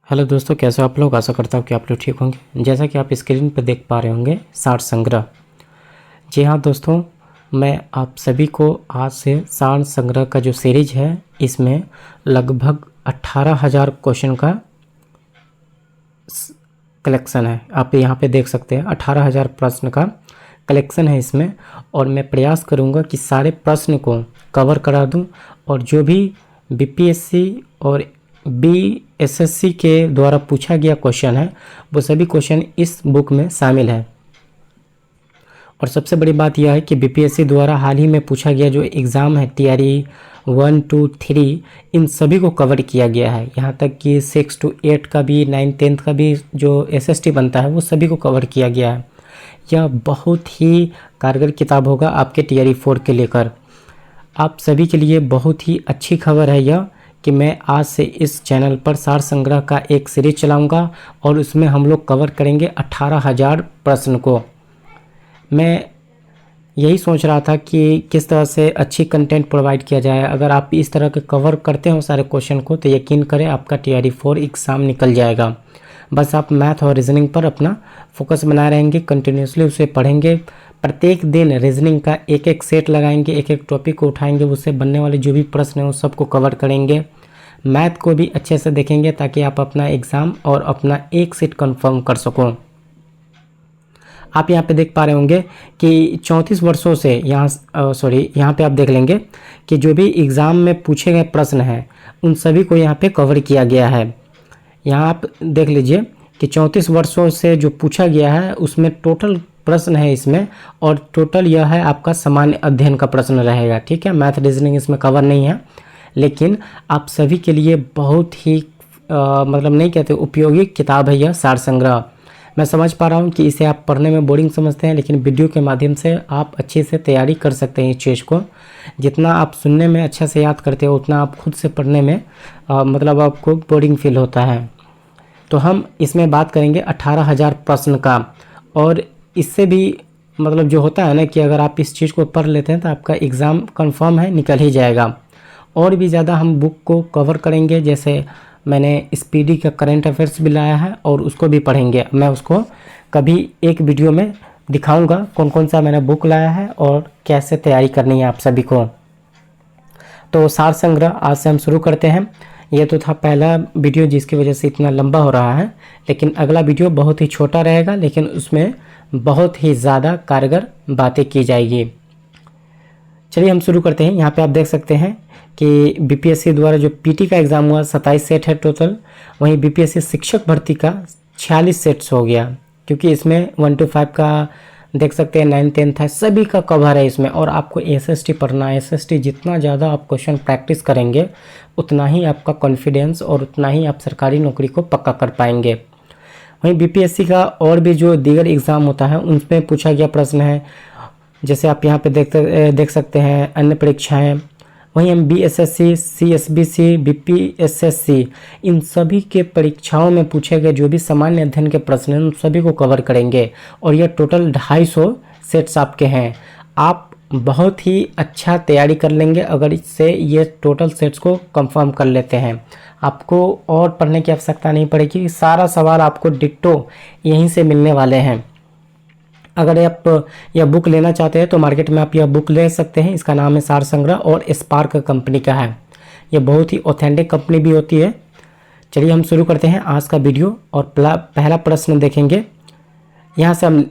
Hello दोस्तों, कैसे हो आप लोग। आशा करता हूँ कि आप लोग ठीक होंगे। जैसा कि आप स्क्रीन पर देख पा रहे होंगे सार संग्रह। जी हाँ दोस्तों, मैं आप सभी को आज से सार संग्रह का जो सीरीज है इसमें लगभग 18,000 क्वेश्चन का कलेक्शन है। आप यहाँ पे देख सकते हैं 18,000 प्रश्न का कलेक्शन है इसमें। और मैं प्रयास करूँगा कि सारे प्रश्न को कवर करा दूँ और जो भी बीपीएससी और बीएसएससी के द्वारा पूछा गया क्वेश्चन है वो सभी क्वेश्चन इस बुक में शामिल है। और सबसे बड़ी बात यह है कि बीपीएससी द्वारा हाल ही में पूछा गया जो एग्ज़ाम है टीआरई 1, 2, 3 इन सभी को कवर किया गया है। यहाँ तक कि 6 to 8 का भी 9, 10 का भी जो एसएसटी बनता है वो सभी को कवर किया गया है। यह बहुत ही कारगर किताब होगा आपके टीआरई 4 के लेकर। आप सभी के लिए बहुत ही अच्छी खबर है यह कि मैं आज से इस चैनल पर सार संग्रह का एक सीरीज चलाऊंगा और उसमें हम लोग कवर करेंगे 18,000 प्रश्न को। मैं यही सोच रहा था कि किस तरह से अच्छी कंटेंट प्रोवाइड किया जाए। अगर आप इस तरह के कवर करते हो सारे क्वेश्चन को तो यकीन करें आपका टीआरई 4 एग्ज़ाम निकल जाएगा। बस आप मैथ और रीजनिंग पर अपना फोकस बनाए रहेंगे, कंटिन्यूसली उसे पढ़ेंगे। प्रत्येक दिन रीजनिंग का एक एक सेट लगाएंगे, एक एक टॉपिक को उठाएंगे, उससे बनने वाले जो भी प्रश्न हैं वो सबको कवर करेंगे। मैथ को भी अच्छे से देखेंगे ताकि आप अपना एग्ज़ाम और अपना एक सीट कंफर्म कर सको। आप यहाँ पे देख पा रहे होंगे कि 34 वर्षों से यहाँ पे आप देख लेंगे कि जो भी एग्ज़ाम में पूछे गए प्रश्न हैं उन सभी को यहाँ पे कवर किया गया है। यहाँ आप देख लीजिए कि 34 वर्षों से जो पूछा गया है उसमें टोटल प्रश्न है इसमें, और टोटल यह है आपका सामान्य अध्ययन का प्रश्न रहेगा। ठीक है, मैथ रीजनिंग इसमें कवर नहीं है, लेकिन आप सभी के लिए बहुत ही मतलब नहीं कहते उपयोगी किताब है यह सार संग्रह। मैं समझ पा रहा हूँ कि इसे आप पढ़ने में बोरिंग समझते हैं, लेकिन वीडियो के माध्यम से आप अच्छे से तैयारी कर सकते हैं इस चीज़ को। जितना आप सुनने में अच्छे से याद करते हो उतना आप खुद से पढ़ने में मतलब आपको बोरिंग फील होता है। तो हम इसमें बात करेंगे 18,000 प्रश्न का, और इससे भी मतलब जो होता है ना कि अगर आप इस चीज़ को पढ़ लेते हैं तो आपका एग्ज़ाम कंफर्म है, निकल ही जाएगा। और भी ज़्यादा हम बुक को कवर करेंगे, जैसे मैंने स्पीडी का करंट अफेयर्स भी लाया है और उसको भी पढ़ेंगे। मैं उसको कभी एक वीडियो में दिखाऊंगा कौन कौन सा मैंने बुक लाया है और कैसे तैयारी करनी है आप सभी को। तो सार संग्रह आज से हम शुरू करते हैं। ये तो था पहला वीडियो जिसकी वजह से इतना लंबा हो रहा है, लेकिन अगला वीडियो बहुत ही छोटा रहेगा, लेकिन उसमें बहुत ही ज़्यादा कारगर बातें की जाएगी। चलिए हम शुरू करते हैं। यहाँ पे आप देख सकते हैं कि बीपीएससी द्वारा जो पीटी का एग्ज़ाम हुआ 27 सेट है टोटल, वहीं बीपीएससी शिक्षक भर्ती का 46 सेट्स हो गया, क्योंकि इसमें 1 to 5 का देख सकते हैं 9, 10 था, सभी का कवर है इसमें। और आपको एसएसटी पढ़ना है। एसएसटी जितना ज़्यादा आप क्वेश्चन प्रैक्टिस करेंगे उतना ही आपका कॉन्फिडेंस और उतना ही आप सरकारी नौकरी को पक्का कर पाएंगे। वहीं बीपीएससी का और भी जो दीगर एग्ज़ाम होता है उनमें पूछा गया प्रश्न है, जैसे आप यहाँ पे देख सकते हैं अन्य परीक्षाएं। वहीं हम बीएसएससी, सीएसबीसी, बीपीएसएससी इन सभी के परीक्षाओं में पूछे गए जो भी सामान्य अध्ययन के प्रश्न हैं उन सभी को कवर करेंगे। और यह टोटल 250 सेट्स आपके हैं। आप बहुत ही अच्छा तैयारी कर लेंगे अगर इससे ये टोटल सेट्स को कंफर्म कर लेते हैं। आपको और पढ़ने की आवश्यकता नहीं पड़ेगी, सारा सवाल आपको डिट्टो यहीं से मिलने वाले हैं। अगर आप यह बुक लेना चाहते हैं तो मार्केट में आप यह बुक ले सकते हैं। इसका नाम है सार संग्रह और स्पार्क कंपनी का है। यह बहुत ही ऑथेंटिक कंपनी भी होती है। चलिए हम शुरू करते हैं आज का वीडियो और पहला प्रश्न देखेंगे। यहाँ से हम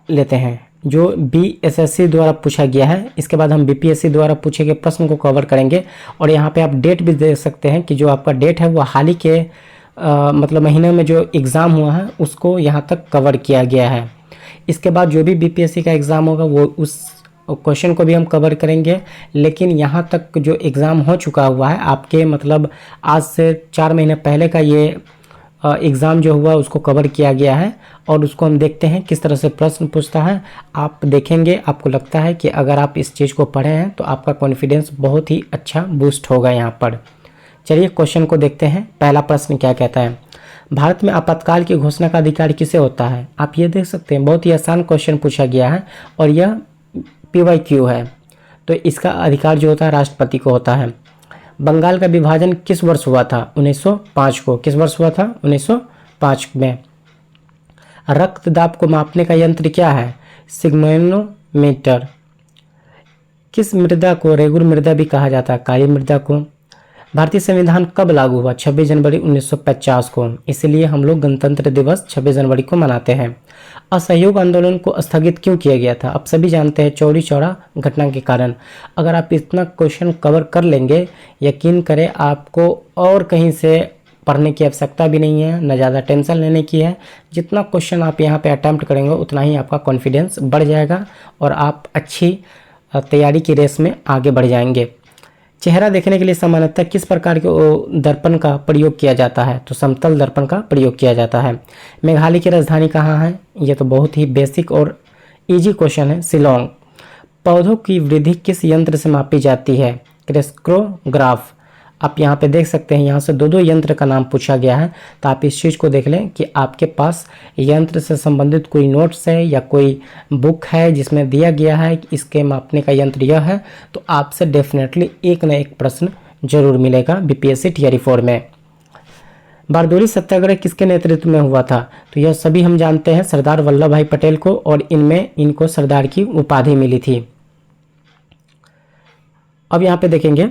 लेते हैं जो बीएसएससी द्वारा पूछा गया है, इसके बाद हम बीपीएससी द्वारा पूछे गए प्रश्न को कवर करेंगे। और यहाँ पे आप डेट भी देख सकते हैं कि जो आपका डेट है वो हाल ही के मतलब महीने में जो एग्ज़ाम हुआ है उसको यहाँ तक कवर किया गया है। इसके बाद जो भी बीपीएससी का एग्ज़ाम होगा वो उस क्वेश्चन को भी हम कवर करेंगे, लेकिन यहाँ तक जो एग्ज़ाम हो चुका हुआ है आपके मतलब आज से 4 महीने पहले का ये एग्ज़ाम जो हुआ उसको कवर किया गया है। और उसको हम देखते हैं किस तरह से प्रश्न पूछता है। आप देखेंगे, आपको लगता है कि अगर आप इस चीज़ को पढ़े हैं तो आपका कॉन्फिडेंस बहुत ही अच्छा बूस्ट होगा यहाँ पर। चलिए क्वेश्चन को देखते हैं। पहला प्रश्न क्या कहता है, भारत में आपातकाल की घोषणा का अधिकार किसे होता है। आप ये देख सकते हैं बहुत ही आसान क्वेश्चन पूछा गया है और यह PYQ है, तो इसका अधिकार जो होता है राष्ट्रपति को होता है। बंगाल का विभाजन किस वर्ष हुआ था? 1905 को। किस वर्ष हुआ था? 1905 में। रक्तदाब को मापने का यंत्र क्या है? सिग्मोमीटर। किस मृदा को रेगुर मृदा भी कहा जाता है? काली मृदा को। भारतीय संविधान कब लागू हुआ? 26 जनवरी 1950 को। इसलिए हम लोग गणतंत्र दिवस 26 जनवरी को मनाते हैं। असहयोग आंदोलन को स्थगित क्यों किया गया था? आप सभी जानते हैं, चौरी चौरा घटना के कारण। अगर आप इतना क्वेश्चन कवर कर लेंगे, यकीन करें आपको और कहीं से पढ़ने की आवश्यकता भी नहीं है, न ज़्यादा टेंशन लेने की है। जितना क्वेश्चन आप यहाँ पे अटैम्प्ट करेंगे उतना ही आपका कॉन्फिडेंस बढ़ जाएगा और आप अच्छी तैयारी की रेस में आगे बढ़ जाएंगे। चेहरा देखने के लिए सामान्यतः किस प्रकार के दर्पण का प्रयोग किया जाता है? तो समतल दर्पण का प्रयोग किया जाता है। मेघालय की राजधानी कहाँ है? ये तो बहुत ही बेसिक और इजी क्वेश्चन है, शिलोंग। पौधों की वृद्धि किस यंत्र से मापी जाती है? क्रेस्कोग्राफ। आप यहाँ पे देख सकते हैं, यहाँ से दो यंत्र का नाम पूछा गया है, तो आप इस चीज़ को देख लें कि आपके पास यंत्र से संबंधित कोई नोट्स है या कोई बुक है जिसमें दिया गया है कि इसके मापने का यंत्र यह है, तो आपसे डेफिनेटली एक न एक प्रश्न जरूर मिलेगा बीपीएससी टियर 4 में। बारदोली सत्याग्रह किसके नेतृत्व में हुआ था? तो यह सभी हम जानते हैं, सरदार वल्लभ भाई पटेल को, और इनमें इनको सरदार की उपाधि मिली थी। अब यहाँ पे देखेंगे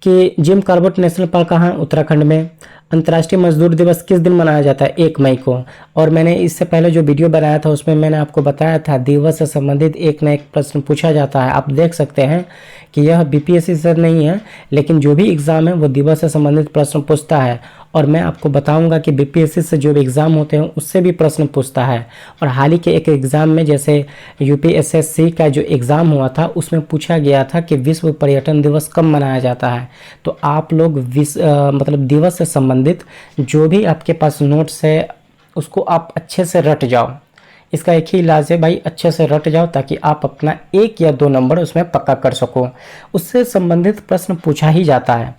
कि जिम कॉर्बेट नेशनल पार्क कहाँ? उत्तराखंड में। अंतर्राष्ट्रीय मजदूर दिवस किस दिन मनाया जाता है? 1 मई को। और मैंने इससे पहले जो वीडियो बनाया था उसमें मैंने आपको बताया था दिवस से संबंधित एक न एक प्रश्न पूछा जाता है। आप देख सकते हैं कि यह बीपीएससी से नहीं है, लेकिन जो भी एग्ज़ाम है वो दिवस से संबंधित प्रश्न पूछता है। और मैं आपको बताऊंगा कि बीपीएससी से जो भी एग्ज़ाम होते हैं उससे भी प्रश्न पूछता है। और हाल ही के एक एग्ज़ाम में, जैसे यूपीएसएससी का जो एग्ज़ाम हुआ था, उसमें पूछा गया था कि विश्व पर्यटन दिवस कब मनाया जाता है। तो आप लोग मतलब दिवस से संबंधित जो भी आपके पास नोट्स है उसको आप अच्छे से रट जाओ। इसका एक ही इलाज है भाई, अच्छे से रट जाओ ताकि आप अपना 1 या 2 नंबर उसमें पक्का कर सको। उससे संबंधित प्रश्न पूछा ही जाता है।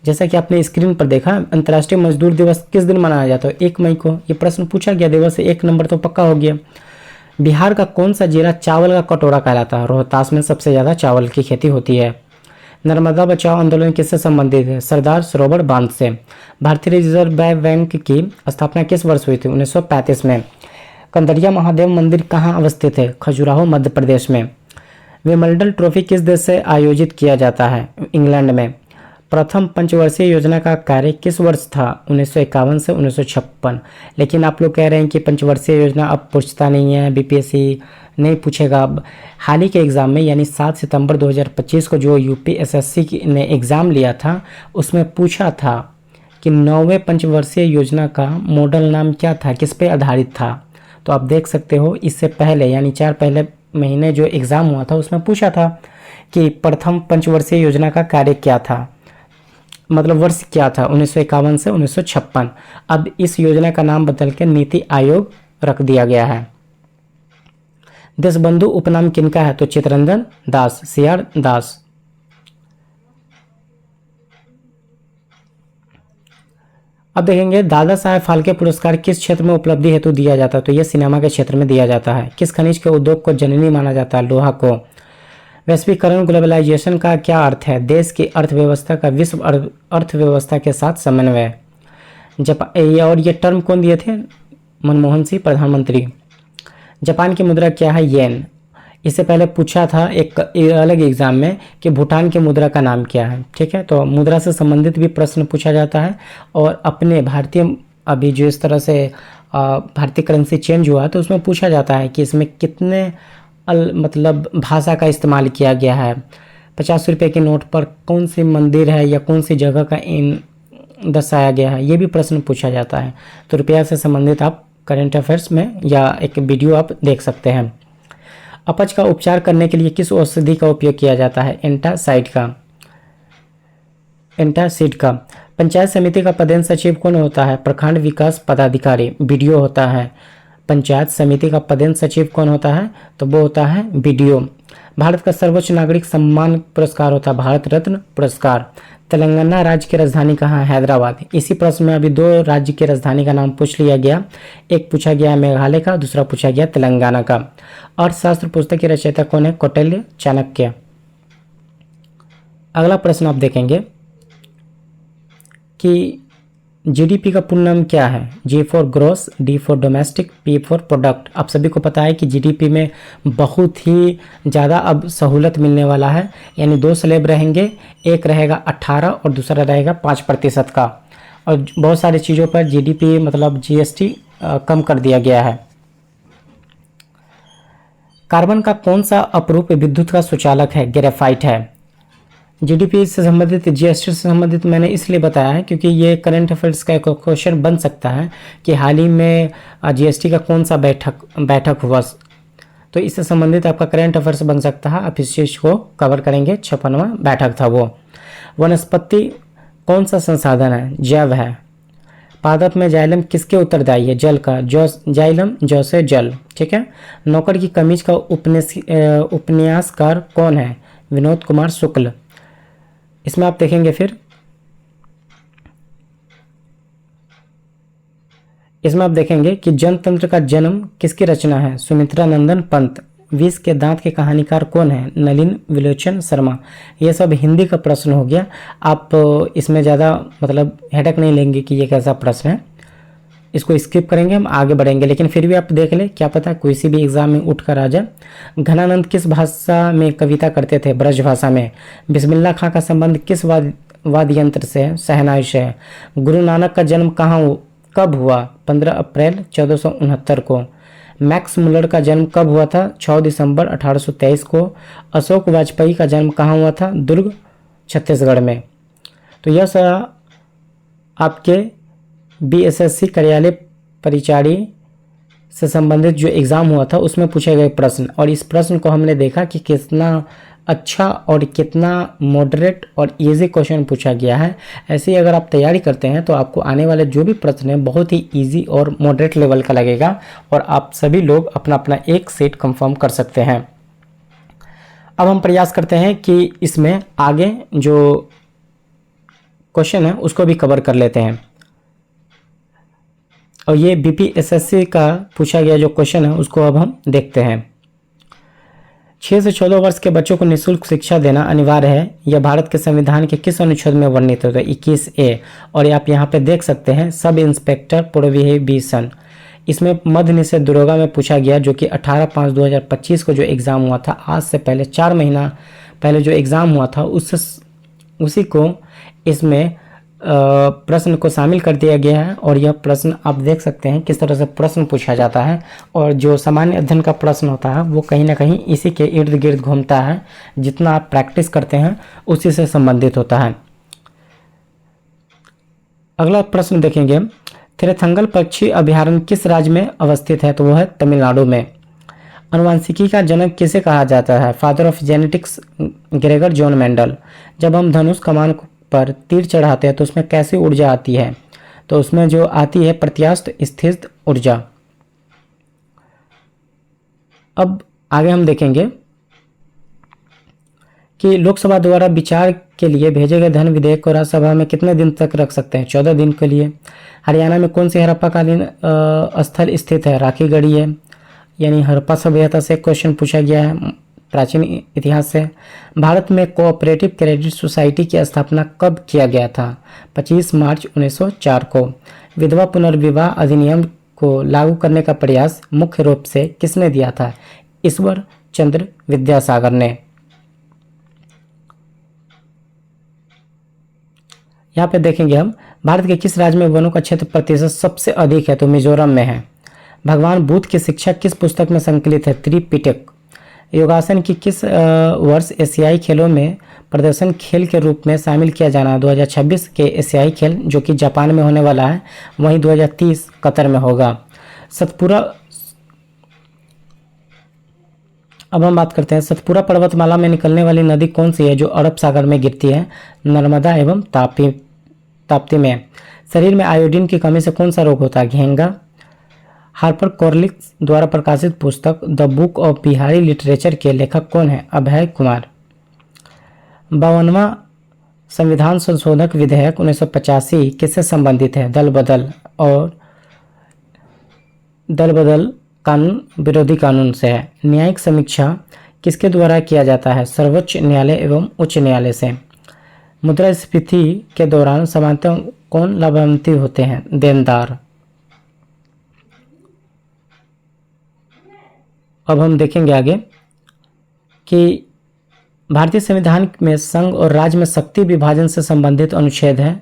जैसा कि आपने स्क्रीन पर देखा, अंतर्राष्ट्रीय मजदूर दिवस किस दिन मनाया जाता है? 1 मई को। ये प्रश्न पूछा गया, दिवस से 1 नंबर तो पक्का हो गया। बिहार का कौन सा जिला चावल का कटोरा कहलाता है? रोहतास में सबसे ज़्यादा चावल की खेती होती है। नर्मदा बचाओ आंदोलन किससे संबंधित है? सरदार सरोवर बांध से। भारतीय रिजर्व बैंक की स्थापना किस वर्ष हुई थी? 1935 में। कंदरिया महादेव मंदिर कहाँ अवस्थित है? खजुराहो, मध्य प्रदेश में। विंबलडन ट्रॉफी किस देश से आयोजित किया जाता है? इंग्लैंड में। प्रथम पंचवर्षीय योजना का कार्य किस वर्ष था? 1951 से 1956। लेकिन आप लोग कह रहे हैं कि पंचवर्षीय योजना अब पूछता नहीं है, बीपीएससी नहीं पूछेगा। अब हाल ही के एग्ज़ाम में यानी 7 सितंबर 2025 को जो यूपीएसएससी ने एग्ज़ाम लिया था उसमें पूछा था कि 9वें पंचवर्षीय योजना का मॉडल नाम क्या था, किस पे आधारित था। तो आप देख सकते हो, इससे पहले यानी 4 पहले महीने जो एग्ज़ाम हुआ था उसमें पूछा था कि प्रथम पंचवर्षीय योजना का कार्य क्या था, मतलब वर्ष क्या था? 1951 से 1956। अब इस योजना का नाम बदल के नीति आयोग रख दिया गया है। देशबंधु उपनाम किनका है? तो चित्तरंजन दास, सीआर दास। अब देखेंगे दादा साहेब फाल्के पुरस्कार किस क्षेत्र में उपलब्धि हेतु दिया जाता है? तो यह सिनेमा के क्षेत्र में दिया जाता है। किस खनिज के उद्योग को जननी माना जाता है? लोहा को। वैश्वीकरण ग्लोबलाइजेशन का क्या अर्थ है? देश की अर्थव्यवस्था का विश्व अर्थव्यवस्था के साथ समन्वय। और ये टर्म कौन दिए थे? मनमोहन सिंह, प्रधानमंत्री। जापान की मुद्रा क्या है? येन। इससे पहले पूछा था एक अलग एग्जाम में कि भूटान की मुद्रा का नाम क्या है। ठीक है, तो मुद्रा से संबंधित भी प्रश्न पूछा जाता है। और अपने भारतीय अभी जो इस तरह से भारतीय करेंसी चेंज हुआ तो उसमें पूछा जाता है कि इसमें कितने मतलब भाषा का इस्तेमाल किया गया है। 50 रुपये के नोट पर कौन सी मंदिर है या कौन सी जगह का दर्शाया गया है, ये भी प्रश्न पूछा जाता है। तो रुपया से संबंधित आप करंट अफेयर्स में या एक वीडियो आप देख सकते हैं। अपच का उपचार करने के लिए किस औषधि का उपयोग किया जाता है? एंटासिड का। पंचायत समिति का पदेन सचिव कौन होता है? प्रखंड विकास पदाधिकारी, बीडीओ होता है। पंचायत समिति का पदेन सचिव कौन होता है? तो वो होता है बीडीओ। भारत का सर्वोच्च नागरिक सम्मान पुरस्कार होता है भारत रत्न पुरस्कार। तेलंगाना राज्य की राजधानी कहाँ है? हैदराबाद। इसी प्रश्न में अभी 2 राज्य की राजधानी का नाम पूछ लिया गया। एक पूछा गया मेघालय का, दूसरा पूछा गया तेलंगाना का। अर्थशास्त्र पुस्तक के रचयिता कौन है? कौटिल्य चाणक्य। अगला प्रश्न आप देखेंगे कि जीडीपी का पूर्ण नाम क्या है। G for gross, D for domestic, P for product. आप सभी को पता है कि जीडीपी में बहुत ही ज़्यादा अब सहूलत मिलने वाला है, यानी 2 स्लैब रहेंगे, एक रहेगा 18 और दूसरा रहेगा 5% का, और बहुत सारी चीज़ों पर जीडीपी मतलब जीएसटी कम कर दिया गया है। कार्बन का कौन सा अपरूप विद्युत का सुचालक है। ग्रेफाइट है। जीडीपी से संबंधित, जीएसटी से संबंधित मैंने इसलिए बताया है क्योंकि ये करंट अफेयर्स का एक क्वेश्चन बन सकता है कि हाल ही में जीएसटी का कौन सा बैठक हुआ, तो इससे संबंधित आपका करंट अफेयर्स बन सकता है। आप इस चीज़ को कवर करेंगे। 56वां बैठक था वो। वनस्पति कौन सा संसाधन है। जैव है। पादप में जाइलम किसके उत्तरदायी है। जल का। जाइलम जौ से जल। ठीक है। नौकर की कमीज का उपन्यासकार कौन है। विनोद कुमार शुक्ल। इसमें आप देखेंगे फिर इसमें आप देखेंगे कि जनतंत्र का जन्म किसकी रचना है। सुमित्रा नंदन पंत। विष के दांत के कहानीकार कौन है। नलिन विलोचन शर्मा। ये सब हिंदी का प्रश्न हो गया। आप इसमें ज़्यादा मतलब हेडक नहीं लेंगे कि ये कैसा प्रश्न है, इसको स्किप करेंगे, हम आगे बढ़ेंगे। लेकिन फिर भी आप देख लें, क्या पता किसी भी एग्जाम में उठ कर आ जाए। घनानंद किस भाषा में कविता करते थे। ब्रज भाषा में। बिस्मिल्लाह खां का संबंध किस वाद्य यंत्र से है। शहनाई से है। गुरु नानक का जन्म कब हुआ। 15 अप्रैल 1469 को। मैक्स मुलर का जन्म कब हुआ था। 6 दिसंबर 1823 को। अशोक वाजपेयी का जन्म कहाँ हुआ था। दुर्ग, छत्तीसगढ़ में। तो यह सारा आपके बीएसएससी कार्यालय परिचारी से संबंधित जो एग्ज़ाम हुआ था उसमें पूछे गए प्रश्न, और इस प्रश्न को हमने देखा कि कितना अच्छा और कितना मॉडरेट और इजी क्वेश्चन पूछा गया है। ऐसे ही अगर आप तैयारी करते हैं तो आपको आने वाले जो भी प्रश्न हैं बहुत ही इजी और मॉडरेट लेवल का लगेगा, और आप सभी लोग अपना अपना एक सीट कंफर्म कर सकते हैं। अब हम प्रयास करते हैं कि इसमें आगे जो क्वेश्चन है उसको भी कवर कर लेते हैं। और ये बीपीएसएससी का पूछा गया जो क्वेश्चन है उसको अब हम देखते हैं। 6 से 14 वर्ष के बच्चों को निःशुल्क शिक्षा देना अनिवार्य है। यह भारत के संविधान के किस अनुच्छेद में वर्णित होता है। 21A। और आप यहाँ पे देख सकते हैं सब इंस्पेक्टर प्रोहिबिशन। इसमें मद्य निषेध दरोगा में पूछा गया, जो कि 18/5/2025 को जो एग्ज़ाम हुआ था, आज से पहले 4 महीना पहले जो एग्ज़ाम हुआ था उसी को इसमें प्रश्न को शामिल कर दिया गया है। और यह प्रश्न आप देख सकते हैं किस तरह से प्रश्न पूछा जाता है, और जो सामान्य अध्ययन का प्रश्न होता है वो कहीं ना कहीं इसी के इर्द गिर्द घूमता है। जितना आप प्रैक्टिस करते हैं उसी से संबंधित होता है। अगला प्रश्न देखेंगे, थिरथंगल पक्षी अभयारण्य किस राज्य में अवस्थित है, तो वो है तमिलनाडु में। अनुवांशिकी का जनक किसे कहा जाता है। Father of genetics Gregor John Mendel. जब हम धनुष कमान पर तीर चढ़ाते हैं तो उसमें कैसी ऊर्जा आती है, तो उसमें जो आती है प्रत्यास्थ स्थिर ऊर्जा। अब आगे हम देखेंगे कि लोकसभा द्वारा विचार के लिए भेजे गए धन विधेयक को राज्यसभा में कितने दिन तक रख सकते हैं। 14 दिन के लिए। हरियाणा में कौन सी हड़प्पाकालीन स्थल स्थित है। राखीगढ़ी है। यानी हड़प्पा सभ्यता से क्वेश्चन पूछा गया है, प्राचीन इतिहास से। भारत में कोऑपरेटिव क्रेडिट सोसाइटी की स्थापना कब किया गया था। 25 मार्च 1904 को। विधवा पुनर्विवाह अधिनियम को लागू करने का प्रयास मुख्य रूप से किसने दिया था। ईश्वर चंद्र विद्यासागर ने। यहाँ पे देखेंगे हम, भारत के किस राज्य में वनों का क्षेत्र प्रतिशत सबसे अधिक है, तो मिजोरम में है। भगवान बुद्ध की शिक्षा किस पुस्तक में संकलित है। त्रिपिटक। योगासन की किस वर्ष एशियाई खेलों में प्रदर्शन खेल के रूप में शामिल किया जाना। 2026 के एशियाई खेल जो कि जापान में होने वाला है, वहीं 2030 कतर में होगा। सतपुरा। अब हम बात करते हैं, सतपुरा पर्वतमाला में निकलने वाली नदी कौन सी है जो अरब सागर में गिरती है। नर्मदा एवं ताप्ती में। शरीर में आयोडीन की कमी से कौन सा रोग होता है। घेंगा। हार्पर कॉर्लिस द्वारा प्रकाशित पुस्तक the book of Bihari literature के लेखक कौन है। अभय कुमार। 52वां संविधान संशोधक विधेयक 1985 किससे संबंधित है। दल बदल और दल बदल कानून विरोधी कानून से है। न्यायिक समीक्षा किसके द्वारा किया जाता है। सर्वोच्च न्यायालय एवं उच्च न्यायालय से। मुद्रास्फीति के दौरान सामान्यतः कौन लाभान्वित होते हैं? देनदार। अब हम देखेंगे आगे कि भारतीय संविधान में संघ और राज्य में शक्ति विभाजन से संबंधित अनुच्छेद है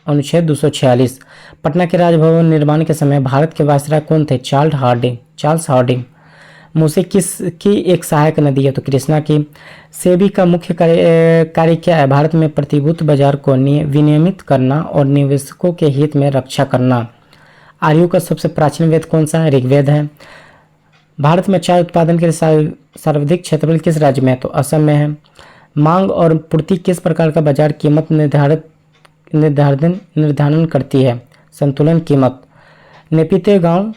अनुच्छेद 246। पटना के राजभवन निर्माण के समय भारत के वायसराय कौन थे? Charles Hardinge. मूसे किसकी एक सहायक नदी है? तो कृष्णा की। सेबी का मुख्य कार्य क्या है? भारत में प्रतिभूति बाजार को विनियमित करना और निवेशकों के हित में रक्षा करना। आर्यों का सबसे प्राचीन वेद कौन सा है? ऋग्वेद है। भारत में चाय उत्पादन के लिए सर्वाधिक क्षेत्रफल किस राज्य में है? तो असम में है। मांग और पूर्ति किस प्रकार का बाजार कीमत निर्धारण करती है? संतुलन कीमत। नेपिते गांव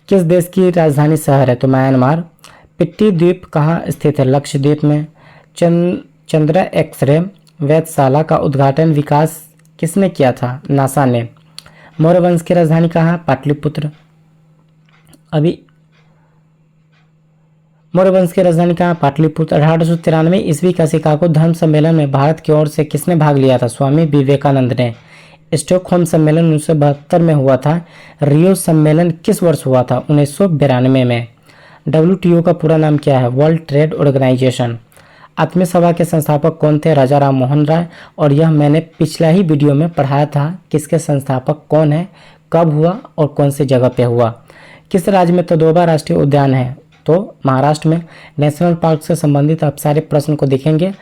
किस देश की राजधानी शहर है? तो म्यांमार। पिट्टी द्वीप कहाँ स्थित है? लक्षद्वीप में। चंद्रा एक्सरे वेधशाला का उद्घाटन विकास किसने किया था? नासा ने। मौर्य वंश की राजधानी कहाँ है? पाटलिपुत्र। मौर्य वंश की राजधानी कहाँ? पाटलिपुत्र। 1893 ईस्वी का शिकागो धर्म सम्मेलन में भारत की ओर से किसने भाग लिया था? स्वामी विवेकानंद ने। स्टॉकहोम सम्मेलन 1972 में हुआ था। रियो सम्मेलन किस वर्ष हुआ था? 1992 में। WTO का पूरा नाम क्या है? World Trade Organization. Atmiya Sabha के संस्थापक कौन थे? राजा राम मोहन राय। और यह मैंने पिछला ही वीडियो में पढ़ाया था किसके संस्थापक कौन है, कब हुआ और कौन सी जगह पे हुआ। किस राज्य में तदोबा राष्ट्रीय उद्यान है? तो महाराष्ट्र में। नेशनल पार्क से संबंधित आप सारे प्रश्न को देखेंगे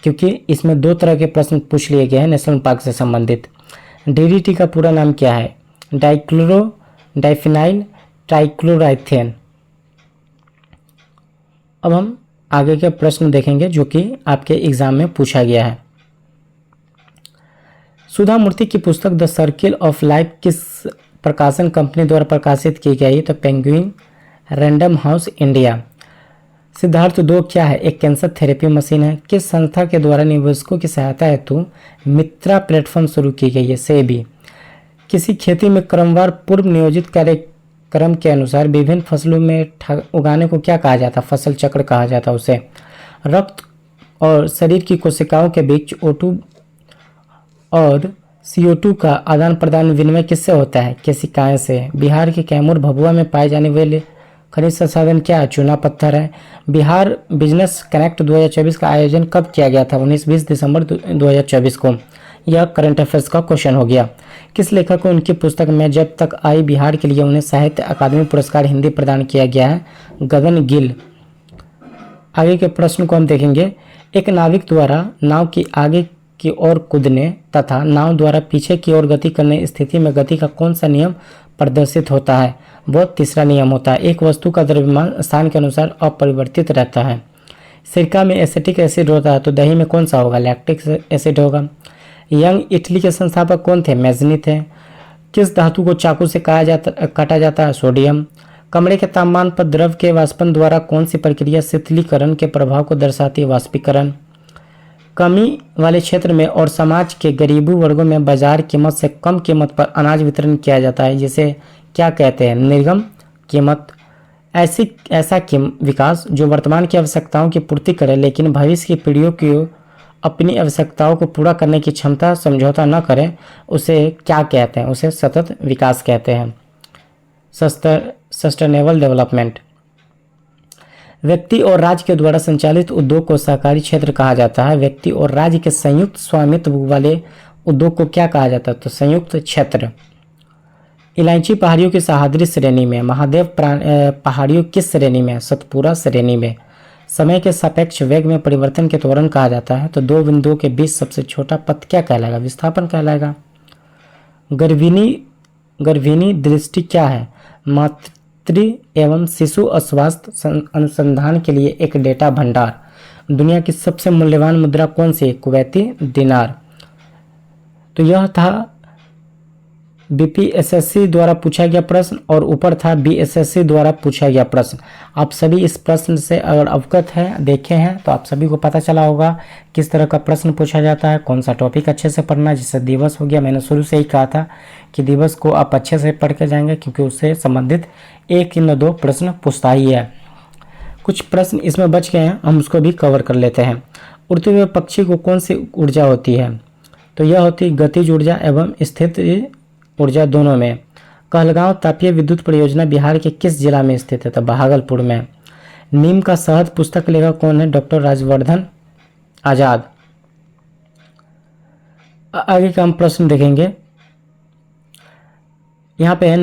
क्योंकि इसमें दो तरह के प्रश्न पूछ लिए गए हैं नेशनल पार्क से संबंधित। DDT का पूरा नाम क्या है? Dichloro diphenyl trichloroethane. अब हम आगे के प्रश्न देखेंगे जो कि आपके एग्जाम में पूछा गया है। सुधा मूर्ति की पुस्तक द सर्किल ऑफ लाइफ किस प्रकाशन कंपनी द्वारा प्रकाशित की गई? तो penguin random house India. Siddharth 2 क्या है? एक कैंसर थेरेपी मशीन है। किस संस्था के द्वारा निवेशकों की सहायता हेतु मित्रा प्लेटफॉर्म शुरू की गई है? सेबी। किसी खेती में क्रमवार पूर्व नियोजित कार्यक्रम के अनुसार विभिन्न फसलों में उगाने को क्या कहा जाता है? फसल चक्र कहा जाता है उसे। रक्त और शरीर की कोशिकाओं के बीच O2 और CO2 का आदान प्रदान विनिमय किससे होता है? केशिकाएं से। बिहार के कैमूर भभुआ में पाए जाने वाले खनिज संसाधन क्या है? चूना पत्थर है। बिहार बिजनेस कनेक्ट 2024 का आयोजन कब किया गया था? 19-20 दिसंबर 2024 को। यह करंट अफेयर्स का क्वेश्चन हो गया। किस लेखक को उनकी पुस्तक में जब तक आई बिहार के लिए उन्हें साहित्य अकादमी पुरस्कार हिंदी प्रदान किया गया है? गगन गिल। आगे के प्रश्न को हम देखेंगे। एक नाविक द्वारा नाव की आगे की ओर कूदने तथा नाव द्वारा पीछे की ओर गति करने स्थिति में गति का कौन सा नियम प्रदर्शित होता है? वो तीसरा नियम होता है। एक वस्तु का द्रव्यमान स्थान के अनुसार अपरिवर्तित रहता है। सिरका में एसिटिक एसिड होता है तो दही में कौन सा होगा? लैक्टिक एसिड होगा। यंग इटली के संस्थापक कौन थे? मैजनी थे। किस धातु को चाकू से काटा जाता है? सोडियम। कमरे के तापमान पर द्रव के वाष्पन द्वारा कौन सी प्रक्रिया शीतलीकरण के प्रभाव को दर्शाती है? वाष्पीकरण। कमी वाले क्षेत्र में और समाज के गरीबी वर्गों में बाजार कीमत से कम कीमत पर अनाज वितरण किया जाता है जिसे क्या कहते हैं? निर्गम कीमत। ऐसा विकास जो वर्तमान की आवश्यकताओं की पूर्ति करे लेकिन भविष्य की पीढ़ियों की अपनी आवश्यकताओं को पूरा करने की क्षमता समझौता न करे उसे क्या कहते हैं? उसे सतत विकास कहते हैं। Sustainable development. व्यक्ति और राज्य के द्वारा संचालित उद्योग को सहकारी क्षेत्र कहा जाता है। व्यक्ति और राज्य के संयुक्त स्वामित्व वाले उद्योग को क्या कहा जाता है? तो संयुक्त क्षेत्र। इलायची पहाड़ियों की सह्याद्री श्रेणी में। महादेव पहाड़ियों किस श्रेणी में? सतपुरा श्रेणी में। समय के सापेक्ष वेग में परिवर्तन के त्वरण कहा जाता है तो दो बिंदुओं के बीच सबसे छोटा पथ क्या कहलाएगा? विस्थापन कहलाएगा। गर्भिणी दृष्टि क्या है? मातृ एवं शिशु स्वास्थ्य अनुसंधान के लिए एक डेटा भंडार। दुनिया की सबसे मूल्यवान मुद्रा कौन सी? कुवैती दिनार। तो यह था BPSSC द्वारा पूछा गया प्रश्न और ऊपर था BSSC द्वारा पूछा गया प्रश्न। आप सभी इस प्रश्न से अगर अवगत हैं, देखे हैं तो आप सभी को पता चला होगा किस तरह का प्रश्न पूछा जाता है, कौन सा टॉपिक अच्छे से पढ़ना। जैसे दिवस हो गया, मैंने शुरू से ही कहा था कि दिवस को आप अच्छे से पढ़ के जाएंगे क्योंकि उससे संबंधित 1 या 2 प्रश्न पूछता ही है। कुछ प्रश्न इसमें बच गए हैं, हम उसको भी कवर कर लेते हैं। उड़ते हुए पक्षी को कौन सी ऊर्जा होती है? तो यह होती है गतिज ऊर्जा एवं स्थिर ऊर्जा दोनों में। कहलगांव तापीय विद्युत परियोजना बिहार के किस जिला में स्थित है? तो भागलपुर में। नीम का शहद पुस्तक लेखक कौन है? डॉक्टर राजवर्धन आजाद। आगे का हम प्रश्न देखेंगे। यहाँ पे है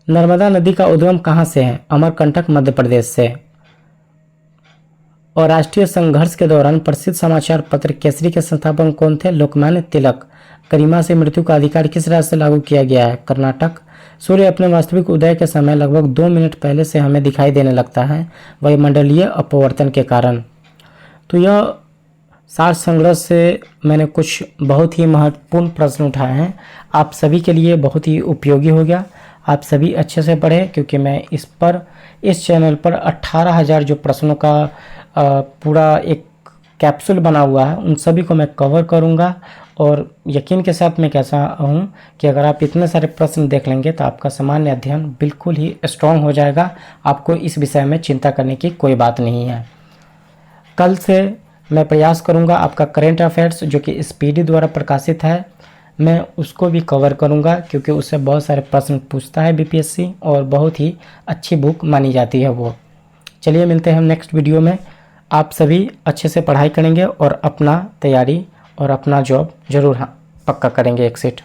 नर्मदा नदी का उद्गम कहाँ से है? अमरकंटक मध्य प्रदेश से। और राष्ट्रीय संघर्ष के दौरान प्रसिद्ध समाचार पत्र केसरी के संस्थापक कौन थे? लोकमान्य तिलक। गरिमा से मृत्यु का अधिकार किस राज्य से लागू किया गया है? कर्नाटक। सूर्य अपने वास्तविक उदय के समय लगभग 2 मिनट पहले से हमें दिखाई देने लगता है, वायुमंडलीय अपवर्तन के कारण। तो यह सार संग्रह से मैंने कुछ बहुत ही महत्वपूर्ण प्रश्न उठाए हैं, आप सभी के लिए बहुत ही उपयोगी हो गया। आप सभी अच्छे से पढ़ें, क्योंकि मैं इस चैनल पर 18,000 जो प्रश्नों का पूरा एक कैप्सूल बना हुआ है, उन सभी को मैं कवर करूंगा। और यकीन के साथ मैं कहता हूँ कि अगर आप इतने सारे प्रश्न देख लेंगे तो आपका सामान्य अध्ययन बिल्कुल ही स्ट्रॉन्ग हो जाएगा। आपको इस विषय में चिंता करने की कोई बात नहीं है। कल से मैं प्रयास करूंगा आपका करेंट अफेयर्स जो कि स्पीडी द्वारा प्रकाशित है, मैं उसको भी कवर करूंगा, क्योंकि उससे बहुत सारे प्रश्न पूछता है बीपीएससी और बहुत ही अच्छी बुक मानी जाती है वो। चलिए मिलते हैं हम नेक्स्ट वीडियो में। आप सभी अच्छे से पढ़ाई करेंगे और अपना तैयारी और अपना जॉब जरूर पक्का करेंगे एक सेट।